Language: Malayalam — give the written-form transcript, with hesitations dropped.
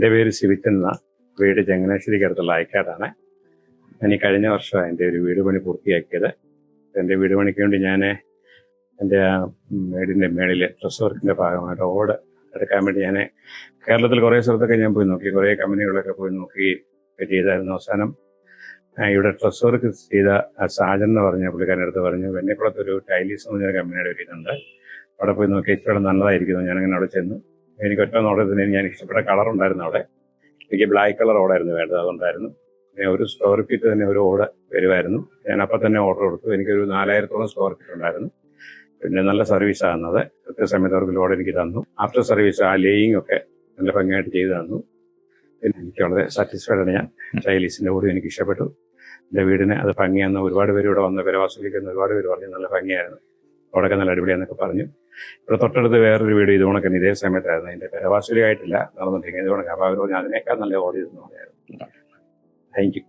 എൻ്റെ പേര് സിവിച്ചൻ എന്ന, വീട് ചങ്ങനാശ്ശേരിക്കടുത്തുള്ള അയക്കാടാണ്. ഞാൻ ഈ കഴിഞ്ഞ വർഷമാണ് എൻ്റെ ഒരു വീട് പണി പൂർത്തിയാക്കിയത്. എൻ്റെ വീട് പണിക്ക് വേണ്ടി ഞാൻ എൻ്റെ വീടിൻ്റെ മേളിൽ ഡ്രസ് വർക്കിൻ്റെ ഭാഗമായിട്ട് ഓട് എടുക്കാൻ വേണ്ടി ഞാൻ കേരളത്തിൽ കുറേ സ്ഥലത്തൊക്കെ ഞാൻ പോയി നോക്കി, കുറേ കമ്പനികളിലൊക്കെ പോയി നോക്കി ചെയ്തായിരുന്നു. അവസാനം ഇവിടെ ഡ്രസ് വർക്ക് ചെയ്ത സാജൻ എന്ന് പറഞ്ഞ പുള്ളിക്കാരൻ്റെ അടുത്ത് പറഞ്ഞു, വെണ്ണിക്കുളത്തൊരു ടൈലീസ് എന്ന് പറഞ്ഞൊരു കമ്പനിയുടെ ഒരു ഇതുണ്ട്, അവിടെ പോയി നോക്കി ഇച്ചിരി നല്ലതായിരിക്കുന്നു. ഞാനങ്ങനെ അവിടെ ചെന്നു. എനിക്ക് ഒറ്റ നോട്ടത്തിന് ഞാൻ ഇഷ്ടപ്പെട്ട കളർ ഉണ്ടായിരുന്നു അവിടെ. എനിക്ക് ബ്ലാക്ക് കളർ ഓടായിരുന്നു വേണ്ടത്, അതുണ്ടായിരുന്നു. പിന്നെ ഒരു സ്ക്വയർ ഫീറ്റ് തന്നെ ഒരു ഓട് വരുമായിരുന്നു. ഞാൻ അപ്പം തന്നെ ഓർഡർ കൊടുത്തു. എനിക്കൊരു 4000-ഓളം സ്ക്വയർ ഫീറ്റ് ഉണ്ടായിരുന്നു. പിന്നെ നല്ല സർവീസ് ആകുന്നത്, കൃത്യസമയത്ത് അവർക്ക് ലോഡ് എനിക്ക് തന്നു. ആഫ്റ്റർ സർവീസ് ആ ലേയിങ് ഒക്കെ നല്ല ഭംഗിയായിട്ട് ചെയ്തു തന്നു. പിന്നെ എനിക്ക് വളരെ സാറ്റിസ്ഫൈഡ് ആണ്. ഞാൻ ടൈലീസിൻ്റെ ഓടും എനിക്ക് ഇഷ്ടപ്പെട്ടു. എൻ്റെ വീടിന് അത് ഭംഗിയാന്ന് ഒരുപാട് പേര് ഇവിടെ വന്ന് പെരവാസലിക്കുന്ന ഒരുപാട് പേര് പറഞ്ഞു നല്ല ഭംഗിയായിരുന്നു, അവിടെയൊക്കെ നല്ല അടിപൊളിയാന്നൊക്കെ പറഞ്ഞു. ഇവിടെ തൊട്ടടുത്ത് വേറൊരു വീട് ഇതുകൊണ്ടൊക്കെ ഇതേ സമയത്തായിരുന്നു, അതിൻ്റെ പെരവാസലി ആയിട്ടില്ല നടന്നിട്ടിരിക്കുന്നത്. ഇതുകൊണ്ടൊക്കെ അപ്പോൾ അവർ പറഞ്ഞു അതിനേക്കാൾ നല്ല ഓടി ഇരുന്നു. Thank you.